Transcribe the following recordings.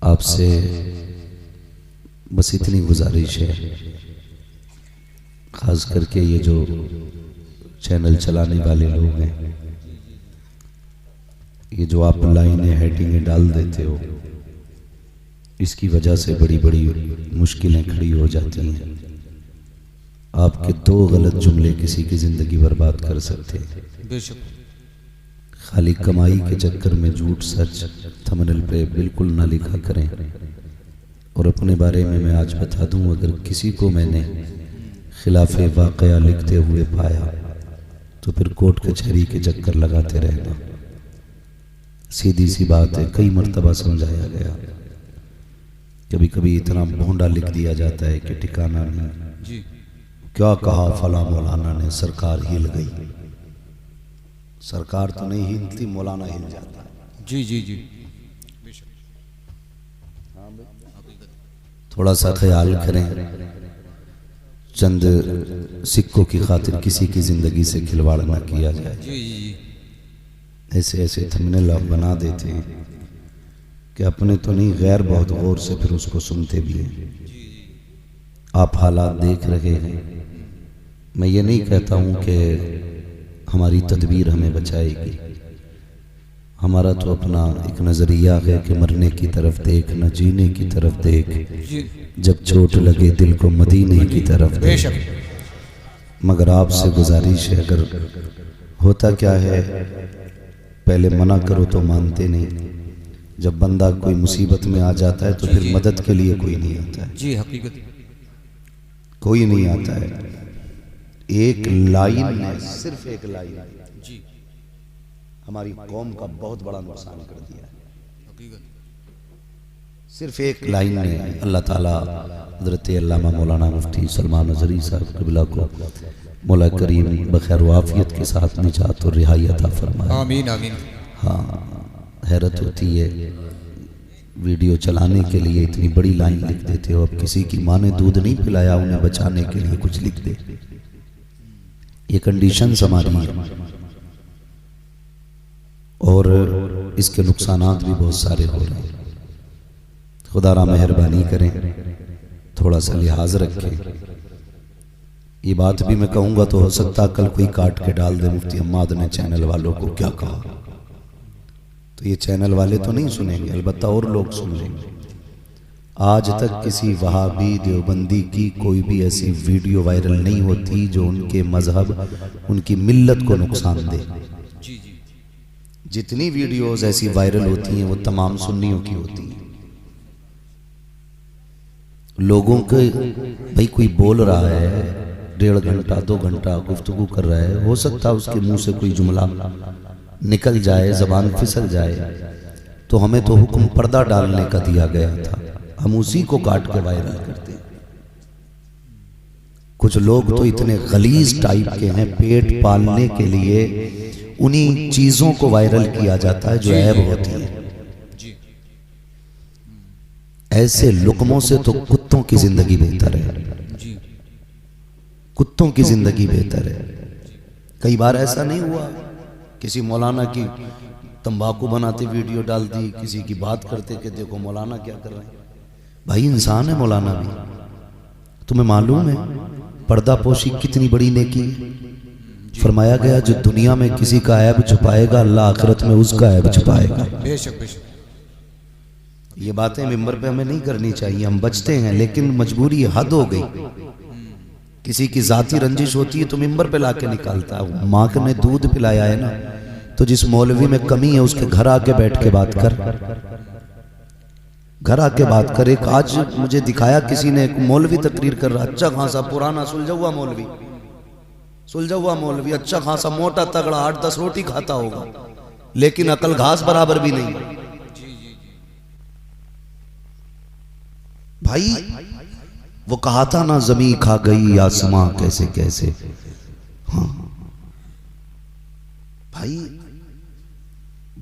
आपसे बस इतनी गुजारिश है, खास करके ये जो चैनल चलाने वाले लोग हैं, ये जो आप लाइनें हेडिंगें डाल देते हो, इसकी वजह से बड़ी बड़ी मुश्किलें खड़ी हो जाती हैं। आपके दो गलत जुमले किसी की जिंदगी बर्बाद कर सकते हैं। बेशक। खाली कमाई के चक्कर में झूठ सच थंबनेल पे बिल्कुल ना लिखा करें। और अपने बारे में मैं आज बता दूं, अगर किसी को मैंने खिलाफे वाकया लिखते हुए पाया तो फिर कोर्ट कचहरी के चक्कर लगाते रहना। सीधी सी बात है, कई मर्तबा समझाया गया। कभी कभी इतना भोंडा लिख दिया जाता है कि ठिकाना नहीं। जी। क्या कहा फला मौलाना ने, सरकार हिल गई। सरकार तो नहीं हिलती, मौलाना हिल जाता है। जी जी जी। थोड़ा सा ख्याल करें, चंद सिक्कों की खातिर किसी की जिंदगी से खिलवाड़ ना किया जाए। जी जी। ऐसे ऐसे थंबनेल आप बना देते हैं कि अपने तो नहीं, गैर बहुत गौर से फिर उसको सुनते भी हैं। आप हालात देख रहे हैं। मैं ये नहीं कहता हूं कि हमारी तदबीर हमें बचाएगी। हमारा तो अपना एक नजरिया है कि मरने की तरफ देख, न जीने की तरफ देख, जब चोट लगे दिल को मदीने की तरफ देख। मगर आपसे गुजारिश है, अगर होता क्या है, पहले मना करो तो मानते नहीं। जब बंदा कोई मुसीबत में आ जाता है तो फिर मदद के लिए कोई नहीं आता है। जी हकीकत, कोई नहीं आता है। एक लाइन ने, सिर्फ एक लाइन जी, हमारी कौम का बहुत बड़ा नुकसान कर दिया है। हकीकत। सिर्फ एक लाइन ने अल्लाह ताला हज़रत अल्लामा मौलाना मुफ्ती सलमान अज़हरी साहब क़िबला को मौला करीम बखैर व आफियत के साथ निजात और रिहाई अता फरमाए। आमीन आमीन। हाँ, हैरत होती है, वीडियो चलाने के लिए इतनी बड़ी लाइन लिख देते हो। अब किसी की माँ ने दूध नहीं पिलाया, उन्हें बचाने के लिए कुछ लिख दे। ये कंडीशंस हमारी है और इसके नुकसानात भी बहुत सारे हो रहे हैं। खुदारा मेहरबानी करें, थोड़ा सा लिहाज रखें। ये बात भी मैं कहूँगा तो हो सकता कल कोई काट के डाल दे, मुफ्ती हम्माद ने चैनल वालों को क्या कहा। तो ये चैनल वाले तो नहीं सुनेंगे, अलबत्ता और लोग सुन लेंगे। आज तक किसी वहाबी देवबंदी की कोई भी ऐसी वीडियो वायरल नहीं होती जो उनके मजहब, उनकी मिल्लत को नुकसान दे। जितनी वीडियोस ऐसी वायरल होती हैं वो तमाम सुन्नियों की होती हैं। लोगों के, भाई कोई बोल रहा है 1.5 घंटा 2 घंटा गुफ्तगू कर रहा है, हो सकता है उसके मुंह से कोई जुमला निकल जाए, जबान फिसल जाए, तो हमें तो हुक्म पर्दा डालने का दिया गया था, हम उसी को काट के वायरल करते हैं। कुछ लोग तो इतने गलीज टाइप के हैं, पेट पालने के लिए उन्हीं चीजों को वायरल किया जाता है जो ऐब होती है। ऐसे लुकमों से तो कुत्तों की जिंदगी बेहतर है, कुत्तों की जिंदगी बेहतर है। कई बार ऐसा नहीं हुआ, किसी मौलाना की तंबाकू बनाते वीडियो डाल दी, किसी की बात करते कि देखो मौलाना क्या कर रहे हैं। भाई इंसान है मौलाना भी, तुम्हें मालूम है पर्दा पोशी कितनी बड़ी नेकी है। फरमाया गया जो दुनिया में किसी का ऐब छुपाएगा, अल्लाह आखिरत में उसका ऐब छुपाएगा। बेशक बेशक। ये बातें मिंबर पे हमें नहीं करनी चाहिए, हम बचते हैं, लेकिन मजबूरी हद हो गई। किसी की जाती रंजिश होती है तो मिंबर पे लाके निकालता है। माँ ने दूध पिलाया है ना, तो जिस मौलवी में कमी है उसके घर आके बैठ के बात कर, घर आके बात कर। एक आज मुझे दिखाया किसी ने, एक मौलवी तकरीर कर रहा, अच्छा खासा पुराना सुलझा हुआ मौलवी, सुलझा हुआ मौलवी, अच्छा खासा मोटा तगड़ा 8-10 रोटी खाता होगा, लेकिन अकल घास बराबर भी नहीं। भाई वो कहा था ना, जमी खा गई आसमां कैसे कैसे। हाँ भाई,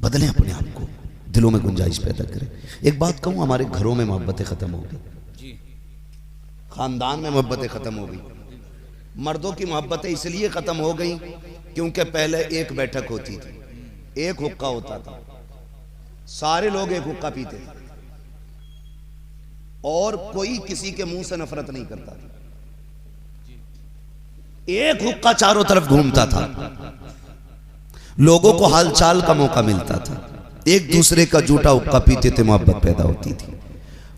बदलें अपने आप को, दिलों में गुंजाइश पैदा करें। एक बात कहूं, हमारे घरों में मोहब्बतें खत्म हो गई, खानदान में मोहब्बतें खत्म हो गई। मर्दों की मोहब्बतें इसलिए खत्म हो गई क्योंकि पहले एक बैठक होती थी, एक हुक्का होता था, सारे लोग एक हुक्का पीते थे। और कोई किसी के मुंह से नफरत नहीं करता था। एक हुक्का चारों तरफ घूमता था, लोगों को हालचाल का मौका मिलता था, एक दूसरे का जूठा हुक्का पीते थे, मोहब्बत पैदा होती थी।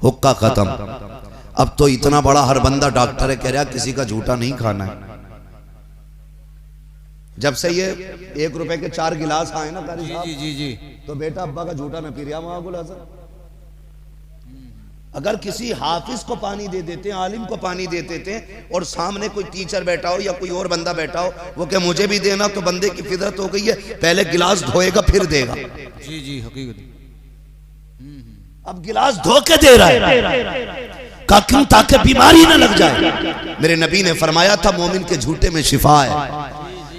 हुक्का खत्म। अब तो इतना बड़ा हर बंदा डॉक्टर है, कह रहा किसी का झूठा नहीं खाना है। जब से ये 1 रुपए के 4 गिलास आए ना कारी साहब, जी, तो बेटा अब्बा का झूठा न पी रहा वहां। अगर किसी हाफिज को पानी दे देते, आलिम को पानी दे देते और सामने कोई टीचर बैठा हो या कोई और बंदा बैठा हो, वो क्या मुझे भी देना, तो बंदे की फितरत हो गई है पहले गिलास धोएगा फिर देगा। जी हकीकत। अब गिलास धो के दे रहा है, क्यों? ताकि बीमारी ना लग जाए। मेरे नबी ने फरमाया था मोमिन के झूठे में शिफा है।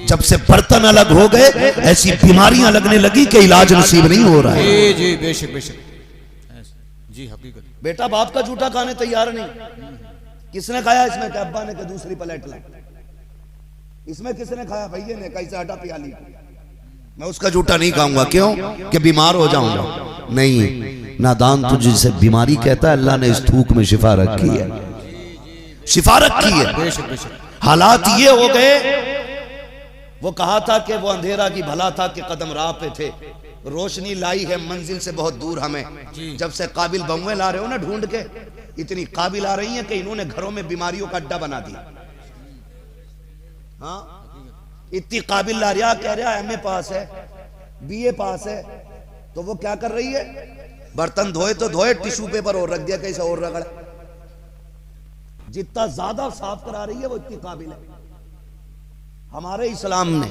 जब से बर्तन अलग हो गए ऐसी बीमारियां लगने लगी कि इलाज नसीब नहीं हो रहा है। जी बेशक बेशक जी हकीकत। बेटा बाप का झूठा खाने तैयार नहीं। किसने खाया इसमें? कि अब्बा ने, कि दूसरी प्लेट ला। इसमें किसने खाया? भैया ने। कैसे हटा प्याली? मैं उसका झूठा नहीं खाऊंगा। क्यों? कि बीमार हो जाऊंगा। नहीं, नादान तुझे जिसे बीमारी कहता है, अल्लाह ने इस थूक में शिफा रखी है, शिफा रखी है। हालात ये हो गए, वो कहा था कि वो अंधेरा की भला था कि कदम राह पे थे, रोशनी लाई है मंजिल से बहुत दूर हमें। जब से काबिल बमुए ला रहे हो ना ढूंढ के, इतनी काबिल आ रही हैं कि इन्होंने घरों में बीमारियों का अड्डा बना दिया। हाँ, इतनी काबिल ला रहा, कह रहा एमए पास है, बीए पास है, तो वो क्या कर रही है? बर्तन धोए तो धोए, टिश्यू पेपर और रख दिया, कैसे और रगड़। जितना ज्यादा साफ करा रही है वो इतनी काबिल है। हमारे इस्लाम ने,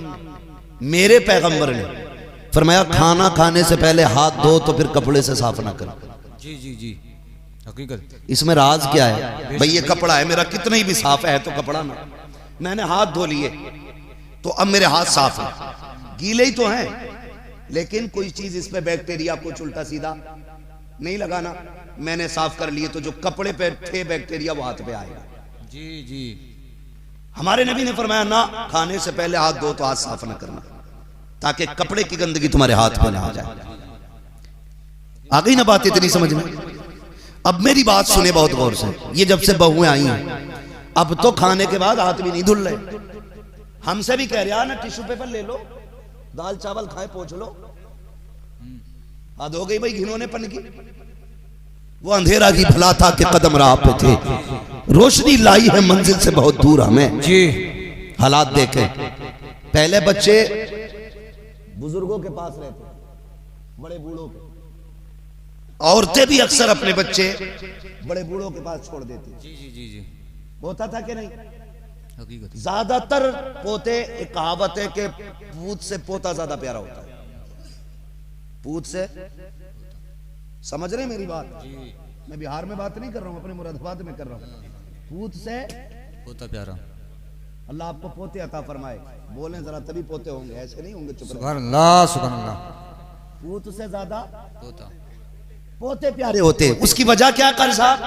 मेरे पैगंबर ने फरमाया खाना खाने से पहले हाथ धो तो फिर कपड़े से साफ ना करो। जी हकीकत। इसमें राज क्या है? भाई ये कपड़ा है मेरा, कितना ही भी साफ है तो कपड़ा ना, मैंने हाथ धो लिए तो अब मेरे हाथ साफ है, गीले ही तो हैं, लेकिन कोई चीज इस पे बैक्टीरिया कुछ उल्टा सीधा नहीं लगाना, मैंने साफ कर लिए, तो जो कपड़े पे थे बैक्टीरिया वो हाथ पे आएगा। जी हमारे नबी ने फरमाया ना, खाने से पहले हाथ धो तो हाथ साफ ना करना, ताकि कपड़े की गंदगी तुम्हारे हाथ पे ना आ जाए। आ गई ना बात इतनी समझ में? अब मेरी बात सुने बहुत गौर से। ये जब से बहुएं आई हैं, अब तो खाने के बाद हाथ भी नहीं धुल रहे। हमसे भी कह रहा ना टिश्यू पेपर ले लो, दाल चावल खाए पोंछ लो, हाथ हो गई भाई घिनौनेपन की। वो अंधेरा की भला था कि कदम राह पे थे, रोशनी लाई है मंजिल से बहुत दूर हमें। जी हालात देखे, पहले बच्चे बुजुर्गों के पास रहते, बड़े बूढ़ों के, औरतें भी अक्सर अपने बच्चे बड़े बूढ़ों के पास छोड़ देती। जी होता था कि नहीं? हकीकत। ज्यादातर पोते, एक कहावत है कि पूत से पोता ज्यादा प्यारा होता है। पूत से, समझ रहे मेरी बात? मैं बिहार में बात नहीं कर रहा हूं, अपने मुरादाबाद में कर रहा हूं। पूत से पोता प्यारा। अल्लाह आपको पोते अता फरमाए। बोले जरा तभी पोते होंगे, ऐसे नहीं होंगे। सुभान अल्लाह सुभान अल्लाह। पूत से ज्यादा पोता, पोते प्यारे होते। उसकी वजह क्या कर साहब?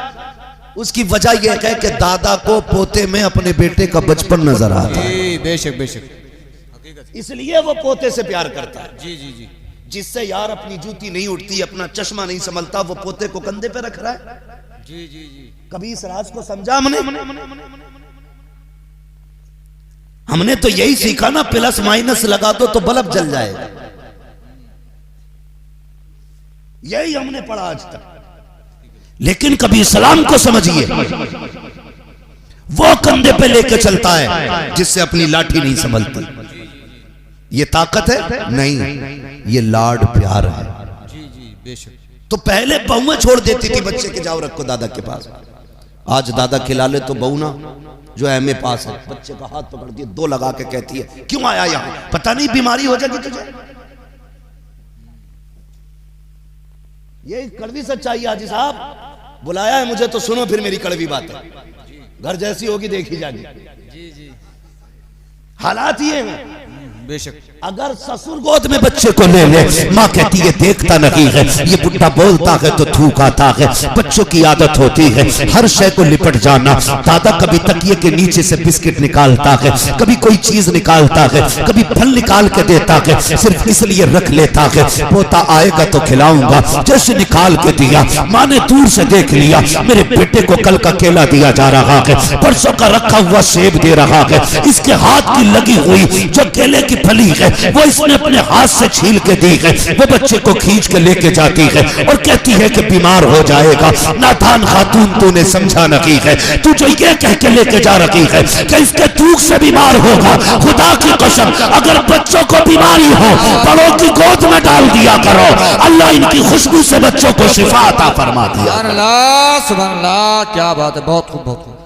उसकी वजह यह है कि दादा को पोते में अपने बेटे का बचपन नजर आता है। बेशक बेशक हकीकत। इसलिए वो पोते से प्यार करता है। जी जिससे यार अपनी जूती नहीं उठती, अपना चश्मा नहीं संभलता, वो पोते को कंधे पे रख रहा है। जी कभी इस राज को समझा हमने? हमने तो यही सीखा ना, प्लस माइनस लगा दो तो बल्ब जल जाएगा, यही हमने पढ़ा आज तक। लेकिन कभी इस्लाम को समझिए, वो कंधे पे लेके चलता है जिससे अपनी लाठी नहीं संभलती। ये ताकत है? नहीं, ये लाड प्यार है। जी बेशक। तो पहले बहुएं छोड़ देती थी बच्चे के, जाओ रखो दादा के पास। आज दादा खिला ले तो बहू ना, जो एमए पास है, बच्चे का हाथ पकड़ दिए, 2 लगा के कहती है क्यों आया यहाँ? पता नहीं बीमारी हो जाएगी तुझे। ये कड़वी सच्चाई है हाजी साहब। बुलाया है मुझे तो सुनो फिर मेरी कड़वी बात है, घर जैसी होगी देखी जाएगी। जी हालात ये हैं। बेशक। अगर ससुर गोद में बच्चे को ले ले, माँ कहती है देखता नहीं है, ये बुढ़ा बोलता है तो थूक आता है। बच्चों की आदत होती है हर शय को लिपट जाना। दादा कभी तकिए के नीचे से बिस्किट निकालता है, कभी कोई चीज निकालता है, कभी फल निकाल के देता है, सिर्फ इसलिए रख लेता है पोता आएगा तो खिलाऊंगा। जैसे निकाल के दिया, माँ ने दूर से देख लिया, मेरे बेटे को कल का केला दिया जा रहा है, परसों का रखा हुआ सेब दे रहा है, इसके हाथ की लगी हुई जो केले की फली है वो इसने अपने हाथ से छील के दी है। वो बच्चे को खींच के लेके जाती है और कहती है कि बीमार हो जाएगा। नादान खातून तूने समझा नहीं है, तू जो ये कह के लेके जा रही है कि इसके थूक से बीमार होगा, खुदा की कसम अगर बच्चों को बीमारी हो बड़ों की गोद में डाल दिया करो, अल्लाह इनकी खुशबू से बच्चों को शिफा अता फरमा दिया। सुभान अल्लाह, सुभान अल्लाह, क्या बात है, बहुत खूब बहुत खूब।